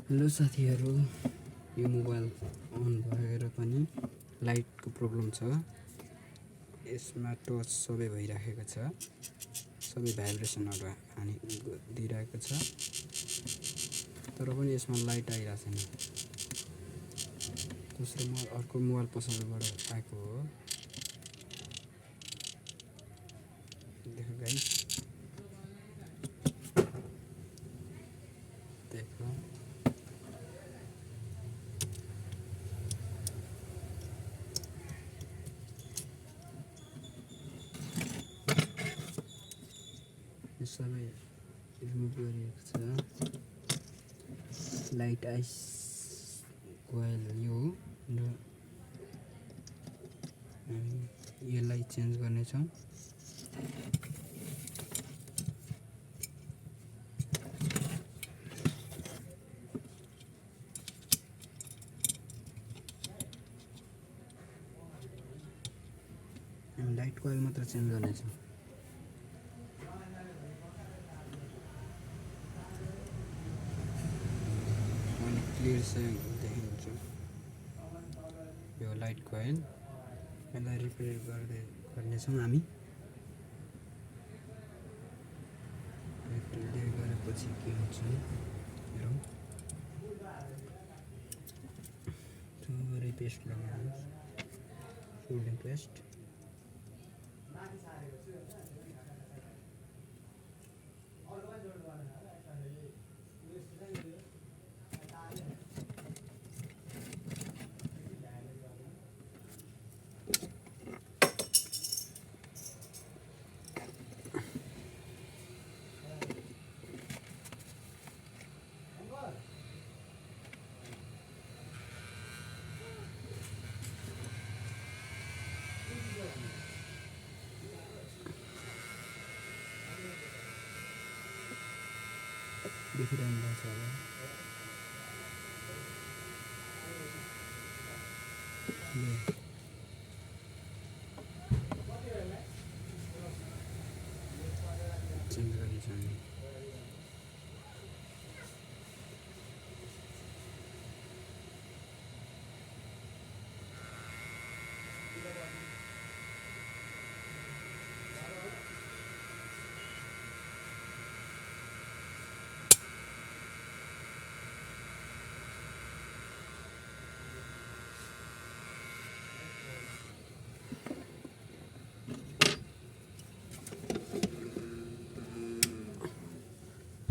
Hello साथीहरू, यो mobile on भएर पनि लाइटको प्रब्लम छ। यसमा टच सबै भइराखेको छ, सबै भाइब्रेसनहरू दिइरहेको छ, तर पनि यसमा लाइट आइरहेको छैन। दोस्रो अर्को मोबाइल पसलबाट आएको हो। देखो गाइस, देखो यो सबै रिमुभ गरिएको छ। लाइट आइस कोइल यो हो र हामी यसलाई चेन्ज गर्नेछौँ। हामी लाइट कोइल मात्र चेन्ज गर्नेछौँ। क्लियर से देखिन्छ यो लाइट कोइल। यसलाई रिपेयर गर्नेछौँ हामी। रिपेयर गरेपछि के हुन्छ हेरौँ। थोरै पेस्ट लगाउनुहोस्, सोल्डिङ पेस्ट। देखिरहनु भएको छ होला। चेन्ज गर्नेछौँ हामी।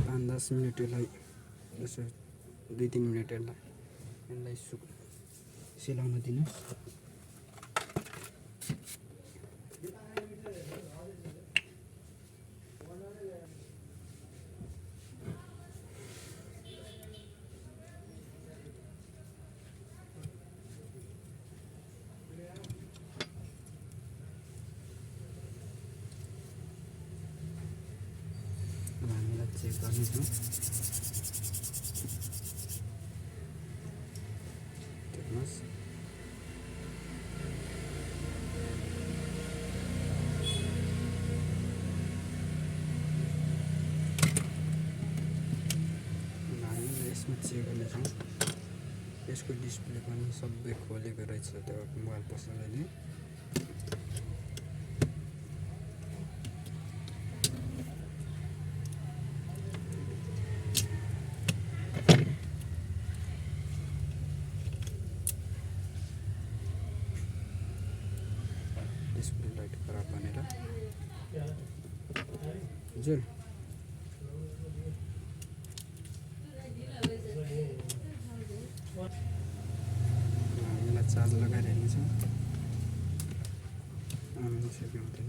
पाँच 10 मिनट यसलाई यसो 2-3 मिनट यसलाई सेलाउन दिनुहोस्। हामीलाई चेक गर्नेछौँ। देख्नुहोस्, हामीले यसमा चेक गर्नेछौँ। यसको डिस्प्ले पनि सबै खोलेको रहेछ त्यो मोबाइल पसलले। डिस्प्ले लाइट खराब भनेर हजुर हामीलाई चार्ज लगाएर हेर्नेछौँ। सक्यो हुँदैन।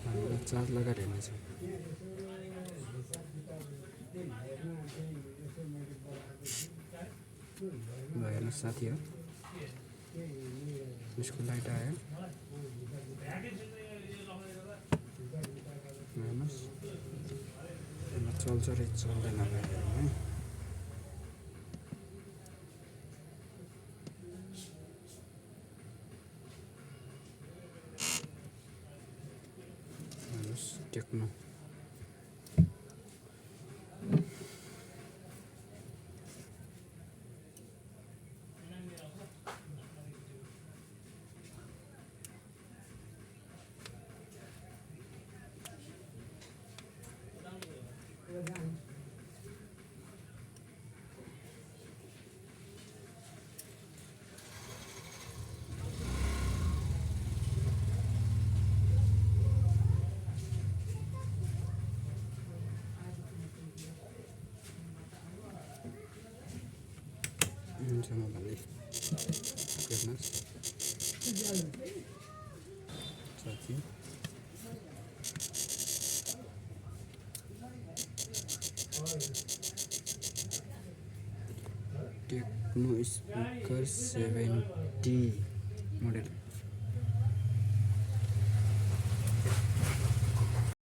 हामीलाई चार्ज लगाएर हेर्नेछौँ। ल हेर्नुहोस् साथी हो, यसको लाइट आयो। हेर्नुहोस्, चल्छ र चल्दैन भाइहरू है। टेक्नो हुन्छ मलाई हेर्नुहोस् साथी टेक्नो स्पिकर 70 मोडल